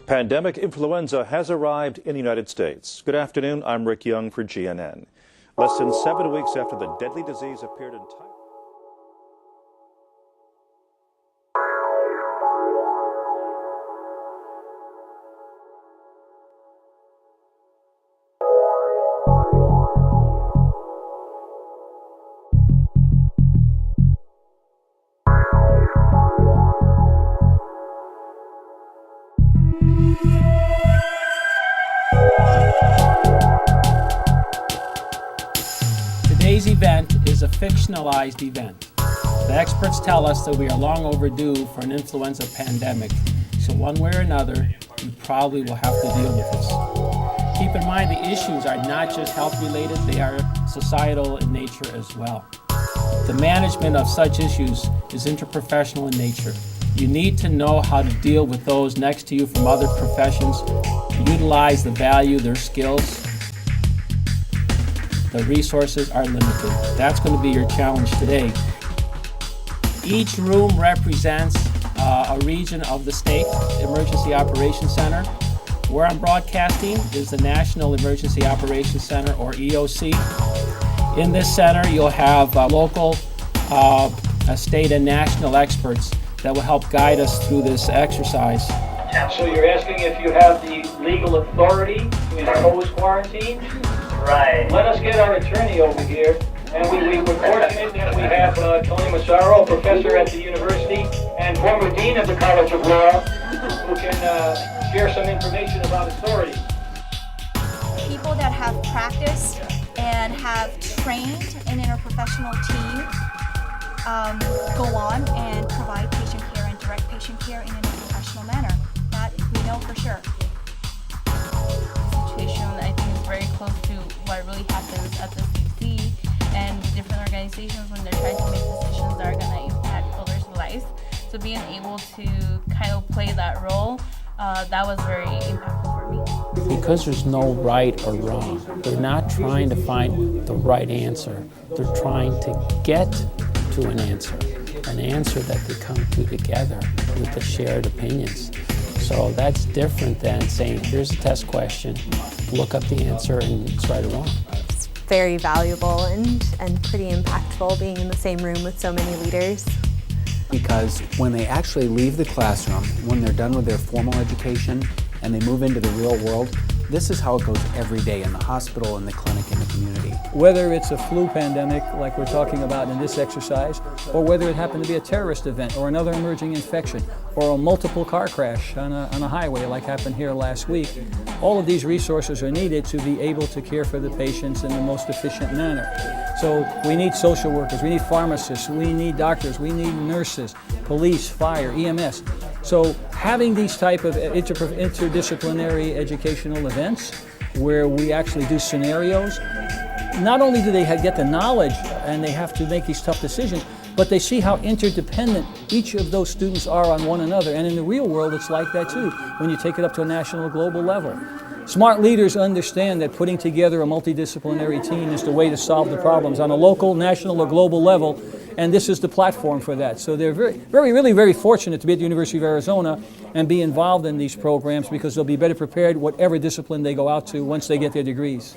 Pandemic influenza has arrived in the United States. Good afternoon, I'm Rick Young for GNN. Less than 7 weeks after the deadly disease appeared in Thailand. Today's event is a fictionalized event. The experts tell us that we are long overdue for an influenza pandemic, so one way or another, you probably will have to deal with this. Keep in mind the issues are not just health-related, they are societal in nature as well. The management of such issues is interprofessional in nature. You need to know how to deal with those next to you from other professions, utilize the value, their skills. The resources are limited. That's going to be your challenge today. Each room represents a region of the state Emergency Operations Center. Where I'm broadcasting is the National Emergency Operations Center, or EOC. In this center, you'll have local, state, and national experts that will help guide us through this exercise. So you're asking if you have the legal authority to impose quarantine? Right. Let us get our attorney over here. And we're fortunate that we have Tony Massaro, a professor at the university and former dean of the College of Law, who can share some information about authority. People that have practiced and have trained an interprofessional team go on and provide patient care and direct patient care in a professional manner. That we know for sure. The situation, I think, is very close to what really happens at the CDC and different organizations when they're trying to make decisions that are going to impact others' lives. So being able to kind of play that role, that was very impactful for me. Because there's no right or wrong, they're not trying to find the right answer. They're trying to get to an answer that they come to together with the shared opinions. So that's different than saying, here's a test question, look up the answer and it's right or wrong. It's very valuable and pretty impactful being in the same room with so many leaders. Because when they actually leave the classroom, when they're done with their formal education and they move into the real world, this is how it goes every day in the hospital, in the clinic, in the community. Whether it's a flu pandemic like we're talking about in this exercise, or whether it happened to be a terrorist event or another emerging infection, or a multiple car crash on a highway like happened here last week, all of these resources are needed to be able to care for the patients in the most efficient manner. So we need social workers, we need pharmacists, we need doctors, we need nurses, police, fire, EMS. So having these type of interdisciplinary educational events where we actually do scenarios, not only do they get the knowledge and they have to make these tough decisions, but they see how interdependent each of those students are on one another. And in the real world, it's like that too, when you take it up to a national or global level. Smart leaders understand that putting together a multidisciplinary team is the way to solve the problems on a local, national, or global level, and this is the platform for that. So they're really very fortunate to be at the University of Arizona and be involved in these programs because they'll be better prepared whatever discipline they go out to once they get their degrees.